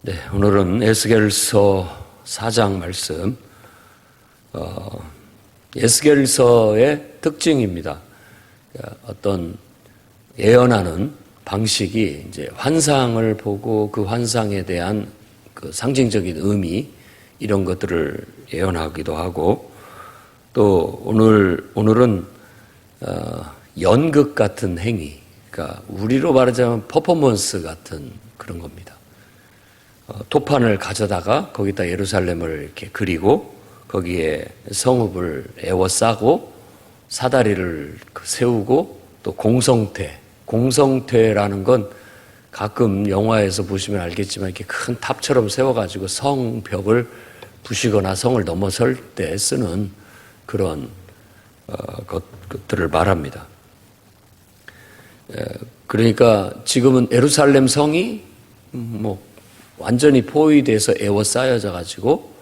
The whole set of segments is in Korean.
네, 오늘은 에스겔서 4장 말씀, 에스겔서의 특징입니다. 어떤 예언하는 방식이 이제 환상을 보고 그 환상에 대한 그 상징적인 의미 이런 것들을 예언하기도 하고, 또 오늘은 연극 같은 행위, 그러니까 우리로 말하자면 퍼포먼스 같은 그런 겁니다. 토판을 가져다가 거기다 예루살렘을 이렇게 그리고 거기에 성읍을 에워싸고 사다리를 세우고 또 공성퇴라는 건 가끔 영화에서 보시면 알겠지만 이렇게 큰 탑처럼 세워가지고 성벽을 부시거나 성을 넘어설 때 쓰는 그런 것들을 말합니다. 그러니까 지금은 예루살렘 성이 완전히 포위돼서 에워싸여져 가지고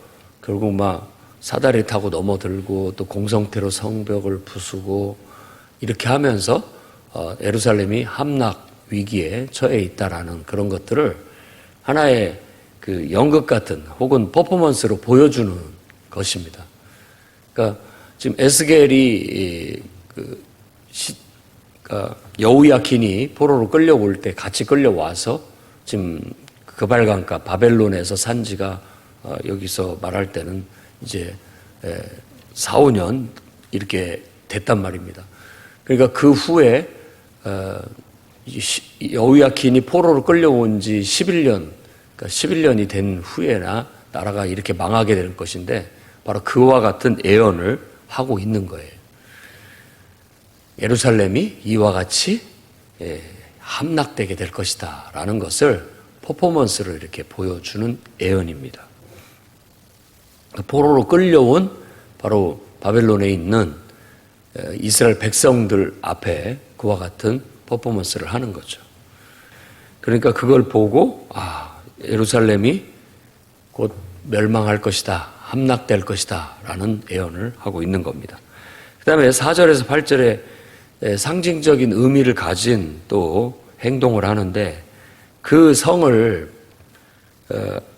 결국 막 사다리 타고 넘어들고 또 공성태로 성벽을 부수고 이렇게 하면서 예루살렘이 함락 위기에 처해 있다라는 그런 것들을 하나의 그 연극 같은 혹은 퍼포먼스로 보여주는 것입니다. 그러니까 지금 에스겔이 여우야킨이 포로로 끌려올 때 같이 끌려와서 지금 그발강가 바벨론에서 산 지가 여기서 말할 때는 이제 4, 5년 이렇게 됐단 말입니다. 그러니까 그 후에 여우야킨이 포로로 끌려온 지 11년, 그러니까 11년이 된 후에나 나라가 이렇게 망하게 될 것인데 바로 그와 같은 예언을 하고 있는 거예요. 예루살렘이 이와 같이 함락되게 될 것이다 라는 것을 퍼포먼스로 이렇게 보여주는 예언입니다. 포로로 끌려온 바로 바벨론에 있는 이스라엘 백성들 앞에 그와 같은 퍼포먼스를 하는 거죠. 그러니까 그걸 보고 예루살렘이 곧 멸망할 것이다, 함락될 것이다 라는 예언을 하고 있는 겁니다. 그 다음에 4절에서 8절에 상징적인 의미를 가진 또 행동을 하는데 그 성을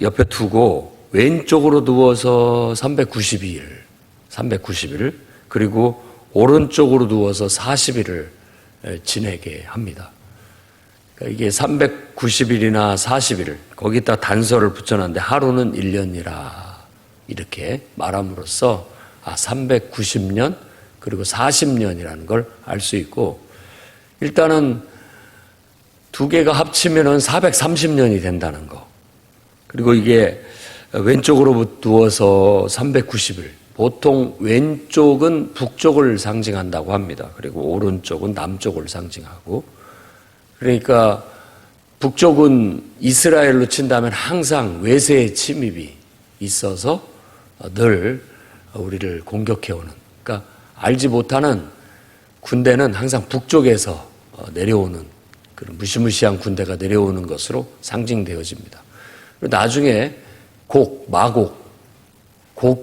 옆에 두고 왼쪽으로 누워서 390일 그리고 오른쪽으로 누워서 40일을 지내게 합니다. 그러니까 이게 390일이나 40일 거기다 단서를 붙여놨는데 하루는 1년이라 이렇게 말함으로써 390년 그리고 40년이라는 걸 알 수 있고, 일단은 두 개가 합치면은 430년이 된다는 거. 그리고 이게 왼쪽으로 누워서 390일. 보통 왼쪽은 북쪽을 상징한다고 합니다. 그리고 오른쪽은 남쪽을 상징하고. 그러니까 북쪽은 이스라엘로 친다면 항상 외세의 침입이 있어서 늘 우리를 공격해오는. 그러니까 알지 못하는 군대는 항상 북쪽에서 내려오는 그런 무시무시한 군대가 내려오는 것으로 상징되어집니다. 나중에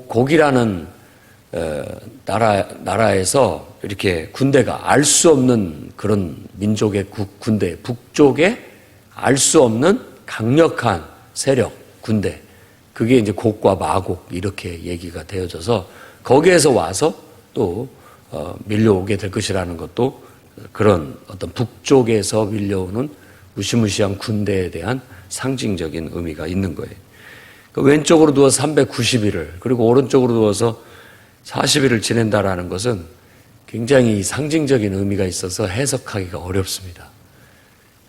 곡이라는 나라에서 이렇게 군대가 알 수 없는 그런 민족의 군대, 북쪽에 알 수 없는 강력한 세력, 군대, 그게 이제 곡과 마곡 이렇게 얘기가 되어져서 거기에서 와서 또 밀려오게 될 것이라는 것도 그런 어떤 북쪽에서 밀려오는 무시무시한 군대에 대한 상징적인 의미가 있는 거예요. 왼쪽으로 누워서 390일을 그리고 오른쪽으로 누워서 40일을 지낸다라는 것은 굉장히 상징적인 의미가 있어서 해석하기가 어렵습니다.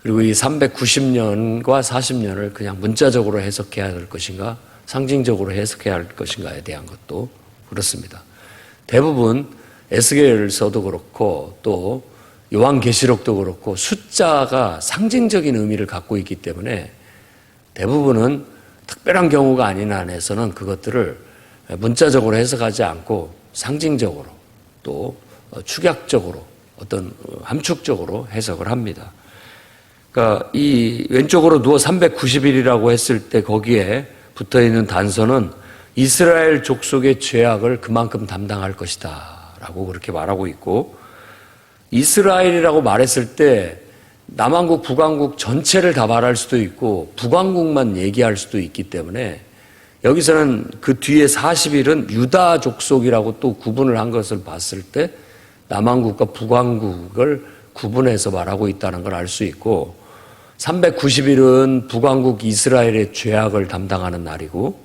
그리고 이 390년과 40년을 그냥 문자적으로 해석해야 할 것인가 상징적으로 해석해야 할 것인가에 대한 것도 그렇습니다. 대부분 에스겔서도 그렇고 또 요한계시록도 그렇고 숫자가 상징적인 의미를 갖고 있기 때문에 대부분은 특별한 경우가 아닌 한에서는 그것들을 문자적으로 해석하지 않고 상징적으로 또 축약적으로 어떤 함축적으로 해석을 합니다. 그러니까 이 왼쪽으로 누워 390일이라고 했을 때 거기에 붙어있는 단서는 이스라엘 족속의 죄악을 그만큼 담당할 것이다 라고 그렇게 말하고 있고, 이스라엘이라고 말했을 때 남한국, 북한국 전체를 다 말할 수도 있고 북한국만 얘기할 수도 있기 때문에 여기서는 그 뒤에 40일은 유다 족속이라고 또 구분을 한 것을 봤을 때 남한국과 북한국을 구분해서 말하고 있다는 걸 알 수 있고 390일은 북한국 이스라엘의 죄악을 담당하는 날이고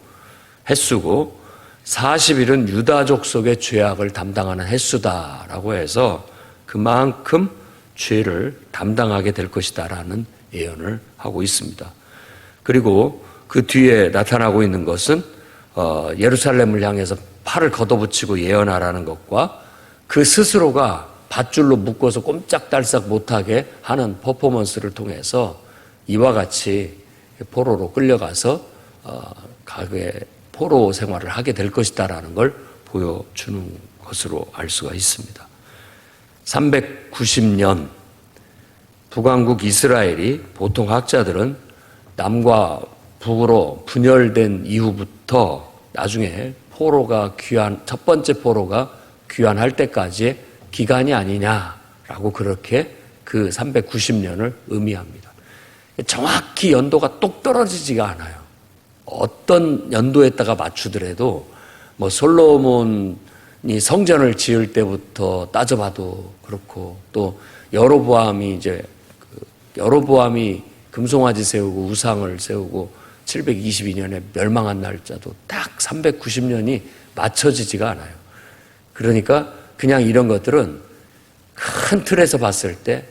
횟수고 40일은 유다 족속의 죄악을 담당하는 횟수다라고 해서 그만큼 죄를 담당하게 될 것이다라는 예언을 하고 있습니다. 그리고 그 뒤에 나타나고 있는 것은 예루살렘을 향해서 팔을 걷어붙이고 예언하라는 것과 그 스스로가 밧줄로 묶어서 꼼짝달싹 못하게 하는 퍼포먼스를 통해서 이와 같이 포로로 끌려가서 가게 포로 생활을 하게 될 것이다라는 걸 보여주는 것으로 알 수가 있습니다. 390년 북왕국 이스라엘이 보통 학자들은 남과 북으로 분열된 이후부터 나중에 포로가 첫 번째 포로가 귀환할 때까지의 기간이 아니냐라고 그렇게 그 390년을 의미합니다. 정확히 연도가 똑 떨어지지가 않아요. 어떤 연도에다가 맞추더라도 뭐 솔로몬이 성전을 지을 때부터 따져봐도 그렇고 또 여로보암이 금송아지 세우고 우상을 세우고 722년에 멸망한 날짜도 딱 390년이 맞춰지지가 않아요. 그러니까 그냥 이런 것들은 큰 틀에서 봤을 때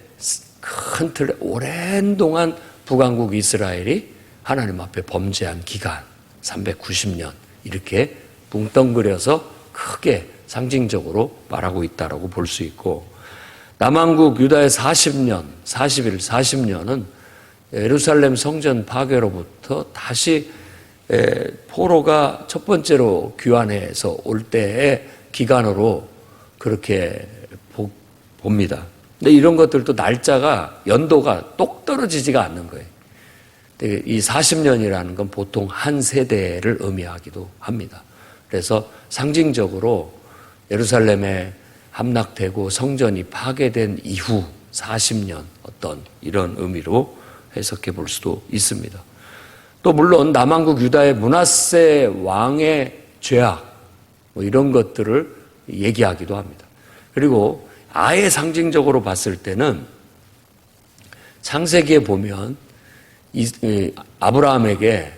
큰 틀에 오랜 동안 북왕국 이스라엘이 하나님 앞에 범죄한 기간 390년 이렇게 뭉뚱그려서 크게 상징적으로 말하고 있다라고 볼 수 있고 남왕국 유다의 40년은 예루살렘 성전 파괴로부터 다시 포로가 첫 번째로 귀환해서 올 때의 기간으로 그렇게 봅니다. 근데 이런 것들도 날짜가 연도가 똑 떨어지지가 않는 거예요. 이 40년이라는 건 보통 한 세대를 의미하기도 합니다. 그래서 상징적으로 예루살렘에 함락되고 성전이 파괴된 이후 40년 어떤 이런 의미로 해석해 볼 수도 있습니다. 또 물론 남한국 유다의 므낫세 왕의 죄악 뭐 이런 것들을 얘기하기도 합니다. 그리고 아예 상징적으로 봤을 때는 창세기에 보면 아브라함에게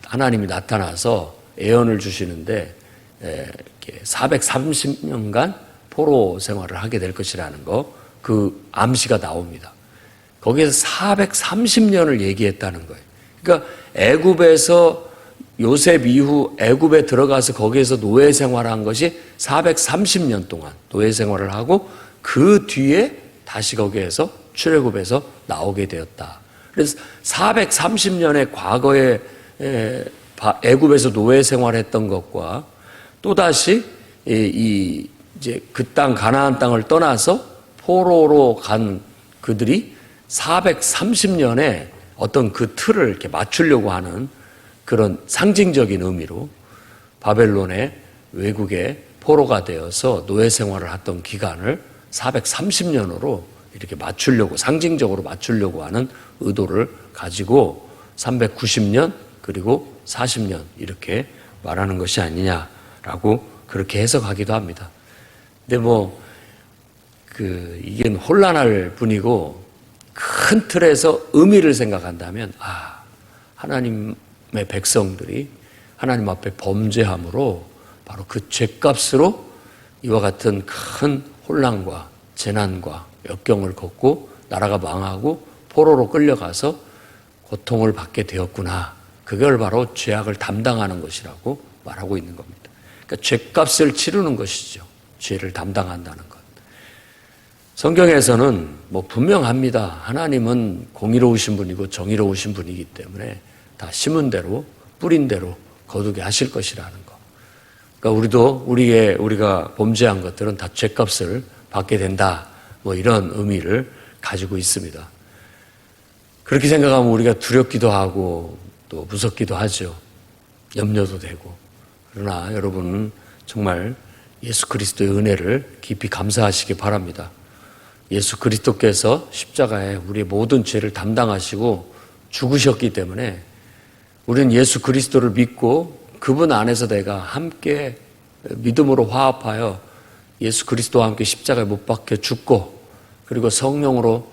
하나님이 나타나서 예언을 주시는데 430년간 포로 생활을 하게 될 것이라는 거, 그 암시가 나옵니다. 거기에서 430년을 얘기했다는 거예요. 그러니까 애굽에서 요셉 이후 애굽에 들어가서 거기에서 노예 생활한 것이 430년 동안 노예 생활을 하고 그 뒤에 다시 거기에서 출애굽에서 나오게 되었다. 그래서 430년의 과거에 애굽에서 노예 생활했던 것과 또다시 이제 그 땅 가나안 땅을 떠나서 포로로 간 그들이 430년에 어떤 그 틀을 이렇게 맞추려고 하는 그런 상징적인 의미로 바벨론의 외국에 포로가 되어서 노예 생활을 했던 기간을 430년으로 이렇게 맞추려고 상징적으로 맞추려고 하는 의도를 가지고 390년 그리고 40년 이렇게 말하는 것이 아니냐라고 그렇게 해석하기도 합니다. 근데 이게 혼란할 뿐이고 큰 틀에서 의미를 생각한다면 하나님의 백성들이 하나님 앞에 범죄함으로 바로 그 죄값으로 이와 같은 큰 혼란과 재난과 역경을 겪고 나라가 망하고 포로로 끌려가서 고통을 받게 되었구나. 그걸 바로 죄악을 담당하는 것이라고 말하고 있는 겁니다. 그러니까 죄값을 치르는 것이죠. 죄를 담당한다는 것. 성경에서는 분명합니다. 하나님은 공의로우신 분이고 정의로우신 분이기 때문에 다 심은 대로 뿌린 대로 거두게 하실 것이라는 것. 그러니까 우리가 범죄한 것들은 다 죄값을 받게 된다. 이런 의미를 가지고 있습니다. 그렇게 생각하면 우리가 두렵기도 하고 또 무섭기도 하죠. 염려도 되고. 그러나 여러분은 정말 예수 그리스도의 은혜를 깊이 감사하시기 바랍니다. 예수 그리스도께서 십자가에 우리의 모든 죄를 담당하시고 죽으셨기 때문에 우리는 예수 그리스도를 믿고 그분 안에서 내가 함께 믿음으로 화합하여 예수 그리스도와 함께 십자가에 못 박혀 죽고 그리고 성령으로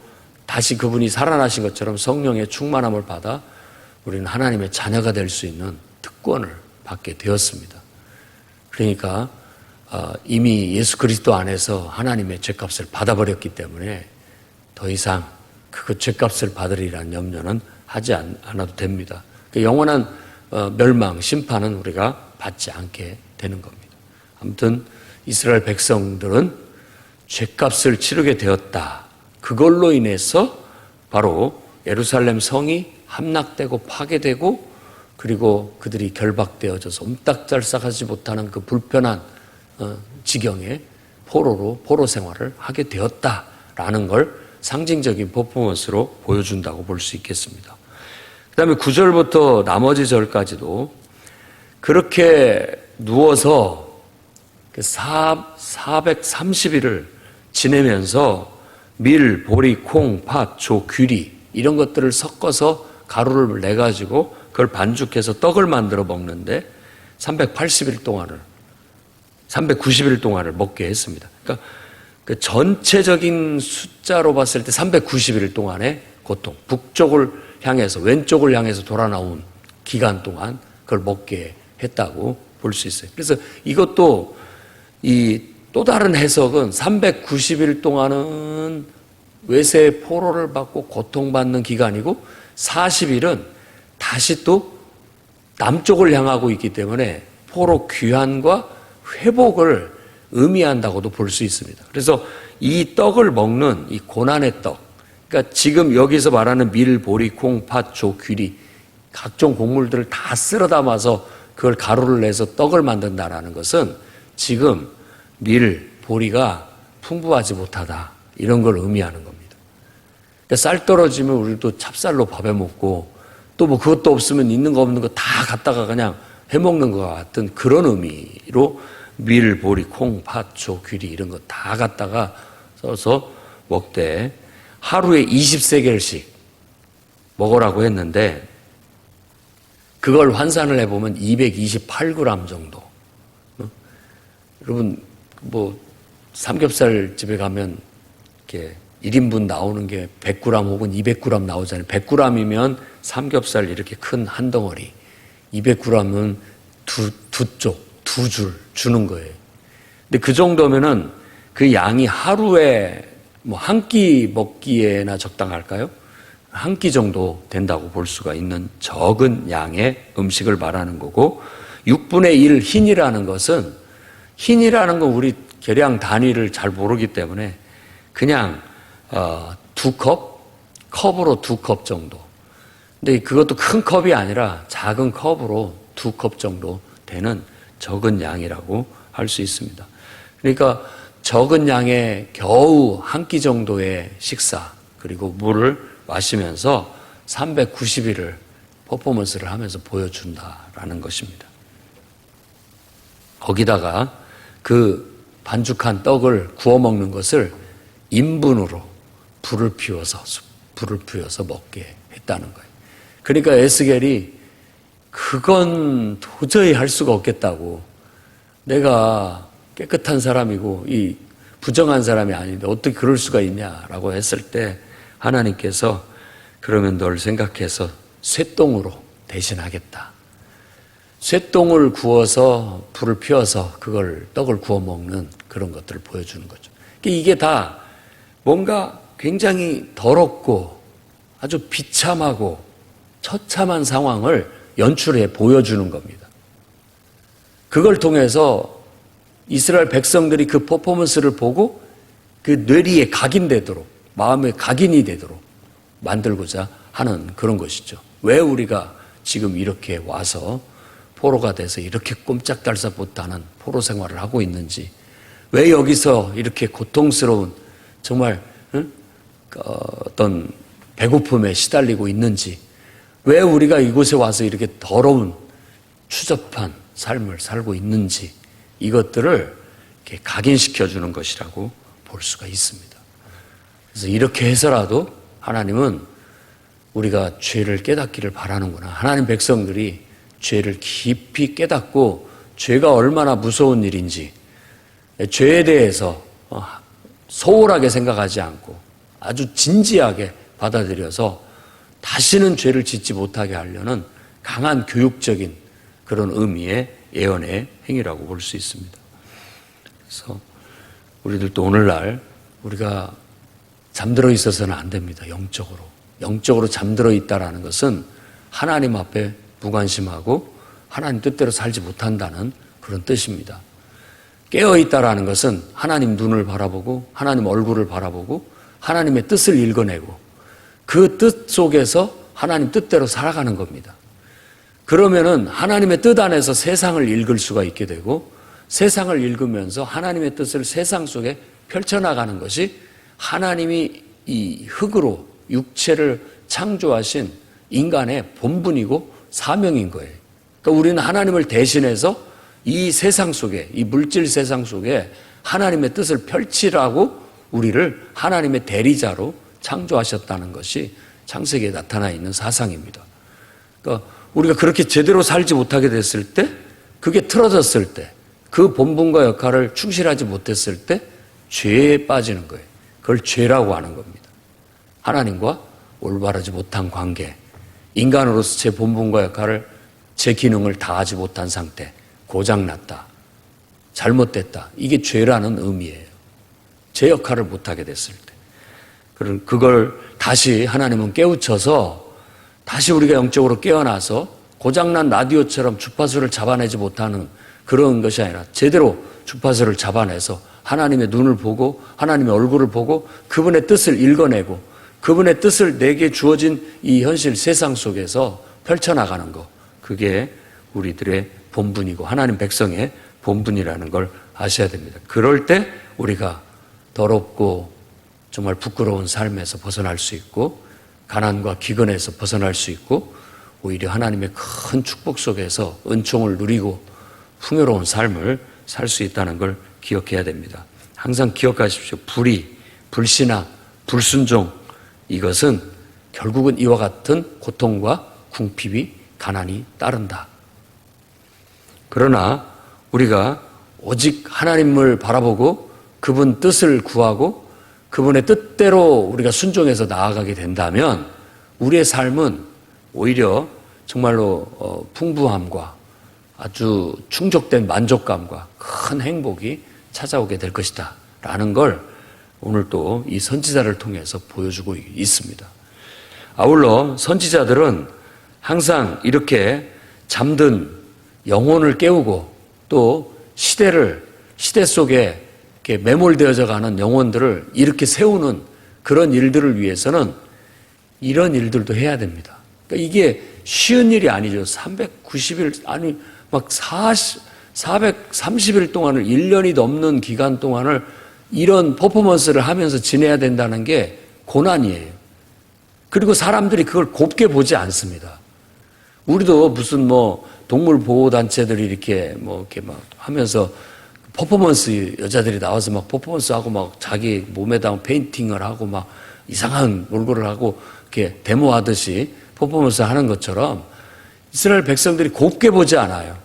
다시 그분이 살아나신 것처럼 성령의 충만함을 받아 우리는 하나님의 자녀가 될 수 있는 특권을 받게 되었습니다. 그러니까 이미 예수 그리스도 안에서 하나님의 죄값을 받아버렸기 때문에 더 이상 그 죄값을 받으리라는 염려는 하지 않아도 됩니다. 그 영원한 멸망, 심판은 우리가 받지 않게 되는 겁니다. 아무튼 이스라엘 백성들은 죄값을 치르게 되었다. 그걸로 인해서 바로 예루살렘 성이 함락되고 파괴되고 그리고 그들이 결박되어져서 옴딱달싹하지 못하는 그 불편한 지경에 포로 생활을 하게 되었다라는 걸 상징적인 퍼포먼스로 보여준다고 볼 수 있겠습니다. 그 다음에 9절부터 나머지 절까지도 그렇게 누워서 430일을 지내면서 밀, 보리, 콩, 팥, 조, 귀리 이런 것들을 섞어서 가루를 내가지고 그걸 반죽해서 떡을 만들어 먹는데 390일 동안을 먹게 했습니다. 그러니까 그 전체적인 숫자로 봤을 때 390일 동안의 고통, 북쪽을 향해서 왼쪽을 향해서 돌아 나온 기간 동안 그걸 먹게 했다고 볼 수 있어요. 그래서 이것도 또 다른 해석은 390일 동안은 외세의 포로를 받고 고통받는 기간이고 40일은 다시 또 남쪽을 향하고 있기 때문에 포로 귀환과 회복을 의미한다고도 볼 수 있습니다. 그래서 이 떡을 먹는 이 고난의 떡, 그러니까 지금 여기서 말하는 밀, 보리, 콩, 팥, 조, 귀리 각종 곡물들을 다 쓸어 담아서 그걸 가루를 내서 떡을 만든다라는 것은 지금 밀, 보리가 풍부하지 못하다 이런 걸 의미하는 겁니다. 그러니까 쌀 떨어지면 우리도 찹쌀로 밥해 먹고 또 뭐 그것도 없으면 있는 거 없는 거 다 갖다가 그냥 해 먹는 것 같은 그런 의미로 밀, 보리, 콩, 팥, 조, 귀리 이런 거 다 갖다가 써서 먹되 하루에 20세겔씩 먹으라고 했는데 그걸 환산을 해보면 228g 정도. 여러분 뭐 삼겹살 집에 가면 이렇게 1인분 나오는 게 100g 혹은 200g 나오잖아요. 100g이면 삼겹살 이렇게 큰 한 덩어리, 200g은 두 줄 주는 거예요. 근데 그 정도면은 그 양이 하루에 뭐 한 끼 먹기에나 적당할까요? 한 끼 정도 된다고 볼 수가 있는 적은 양의 음식을 말하는 거고 6분의 1 흰이라는 것은 흰이라는 건 우리 계량 단위를 잘 모르기 때문에 그냥 컵으로 2컵 정도. 근데 그것도 큰 컵이 아니라 작은 컵으로 2컵 정도 되는 적은 양이라고 할 수 있습니다. 그러니까 적은 양의 겨우 한 끼 정도의 식사 그리고 물을 마시면서 390일을 퍼포먼스를 하면서 보여준다라는 것입니다. 거기다가 그 반죽한 떡을 구워 먹는 것을 인분으로 불을 피워서 먹게 했다는 거예요. 그러니까 에스겔이 그건 도저히 할 수가 없겠다고. 내가 깨끗한 사람이고 이 부정한 사람이 아닌데 어떻게 그럴 수가 있냐라고 했을 때 하나님께서 그러면 널 생각해서 쇠똥으로 대신하겠다. 쇠똥을 구워서 불을 피워서 그걸 떡을 구워 먹는 그런 것들을 보여주는 거죠. 이게 다 뭔가 굉장히 더럽고 아주 비참하고 처참한 상황을 연출해 보여주는 겁니다. 그걸 통해서 이스라엘 백성들이 그 퍼포먼스를 보고 그 뇌리에 각인되도록 마음에 각인이 되도록 만들고자 하는 그런 것이죠. 왜 우리가 지금 이렇게 와서 포로가 돼서 이렇게 꼼짝달싹 못하는 포로 생활을 하고 있는지, 왜 여기서 이렇게 고통스러운 정말 어떤 배고픔에 시달리고 있는지, 왜 우리가 이곳에 와서 이렇게 더러운 추접한 삶을 살고 있는지 이것들을 이렇게 각인시켜 주는 것이라고 볼 수가 있습니다. 그래서 이렇게 해서라도 하나님은 우리가 죄를 깨닫기를 바라는구나. 하나님 백성들이 죄를 깊이 깨닫고 죄가 얼마나 무서운 일인지, 죄에 대해서 소홀하게 생각하지 않고 아주 진지하게 받아들여서 다시는 죄를 짓지 못하게 하려는 강한 교육적인 그런 의미의 예언의 행위라고 볼 수 있습니다. 그래서 우리들도 오늘날 우리가 잠들어 있어서는 안 됩니다. 영적으로 잠들어 있다라는 것은 하나님 앞에 무관심하고 하나님 뜻대로 살지 못한다는 그런 뜻입니다. 깨어 있다라는 것은 하나님 눈을 바라보고 하나님 얼굴을 바라보고 하나님의 뜻을 읽어내고 그 뜻 속에서 하나님 뜻대로 살아가는 겁니다. 그러면은 하나님의 뜻 안에서 세상을 읽을 수가 있게 되고 세상을 읽으면서 하나님의 뜻을 세상 속에 펼쳐나가는 것이 하나님이 이 흙으로 육체를 창조하신 인간의 본분이고 사명인 거예요. 그러니까 우리는 하나님을 대신해서 이 세상 속에, 이 물질 세상 속에 하나님의 뜻을 펼치라고 우리를 하나님의 대리자로 창조하셨다는 것이 창세기에 나타나 있는 사상입니다. 그러니까 우리가 그렇게 제대로 살지 못하게 됐을 때, 그게 틀어졌을 때, 그 본분과 역할을 충실하지 못했을 때 죄에 빠지는 거예요. 그걸 죄라고 하는 겁니다. 하나님과 올바르지 못한 관계, 인간으로서 제 본분과 역할을, 제 기능을 다하지 못한 상태, 고장났다, 잘못됐다, 이게 죄라는 의미예요. 제 역할을 못하게 됐을 때. 그걸 다시 하나님은 깨우쳐서 다시 우리가 영적으로 깨어나서 고장난 라디오처럼 주파수를 잡아내지 못하는 그런 것이 아니라 제대로 주파수를 잡아내서 하나님의 눈을 보고 하나님의 얼굴을 보고 그분의 뜻을 읽어내고 그분의 뜻을 내게 주어진 이 현실 세상 속에서 펼쳐나가는 것, 그게 우리들의 본분이고 하나님 백성의 본분이라는 걸 아셔야 됩니다. 그럴 때 우리가 더럽고 정말 부끄러운 삶에서 벗어날 수 있고 가난과 기근에서 벗어날 수 있고 오히려 하나님의 큰 축복 속에서 은총을 누리고 풍요로운 삶을 살 수 있다는 걸 기억해야 됩니다. 항상 기억하십시오. 불신앙, 불순종, 이것은 결국은 이와 같은 고통과 궁핍이 가난이 따른다. 그러나 우리가 오직 하나님을 바라보고 그분 뜻을 구하고 그분의 뜻대로 우리가 순종해서 나아가게 된다면 우리의 삶은 오히려 정말로 풍부함과 아주 충족된 만족감과 큰 행복이 찾아오게 될 것이다 라는 걸 오늘 또 이 선지자를 통해서 보여주고 있습니다. 아울러 선지자들은 항상 이렇게 잠든 영혼을 깨우고 또 시대 속에 이렇게 매몰되어져 가는 영혼들을 이렇게 세우는 그런 일들을 위해서는 이런 일들도 해야 됩니다. 그러니까 이게 쉬운 일이 아니죠. 390일, 아니, 막 430일 동안을, 1년이 넘는 기간 동안을 이런 퍼포먼스를 하면서 지내야 된다는 게 고난이에요. 그리고 사람들이 그걸 곱게 보지 않습니다. 우리도 무슨 동물 보호단체들이 이렇게 이렇게 막 하면서 퍼포먼스, 여자들이 나와서 막 퍼포먼스 하고 막 자기 몸에다 페인팅을 하고 막 이상한 몰골을 하고 이렇게 데모하듯이 퍼포먼스 하는 것처럼 이스라엘 백성들이 곱게 보지 않아요.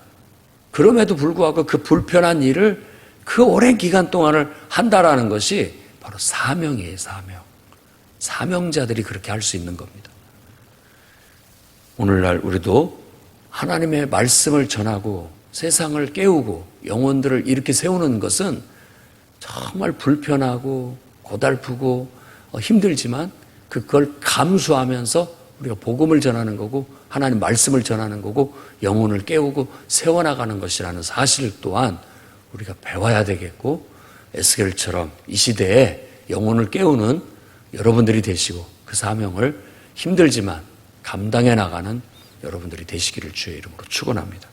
그럼에도 불구하고 그 불편한 일을 그 오랜 기간 동안을 한다라는 것이 바로 사명이에요, 사명. 사명자들이 그렇게 할 수 있는 겁니다. 오늘날 우리도 하나님의 말씀을 전하고 세상을 깨우고 영혼들을 이렇게 세우는 것은 정말 불편하고 고달프고 힘들지만 그걸 감수하면서 우리가 복음을 전하는 거고 하나님 말씀을 전하는 거고 영혼을 깨우고 세워나가는 것이라는 사실 또한 우리가 배워야 되겠고 에스겔처럼 이 시대에 영혼을 깨우는 여러분들이 되시고 그 사명을 힘들지만 감당해 나가는 여러분들이 되시기를 주의 이름으로 축원합니다.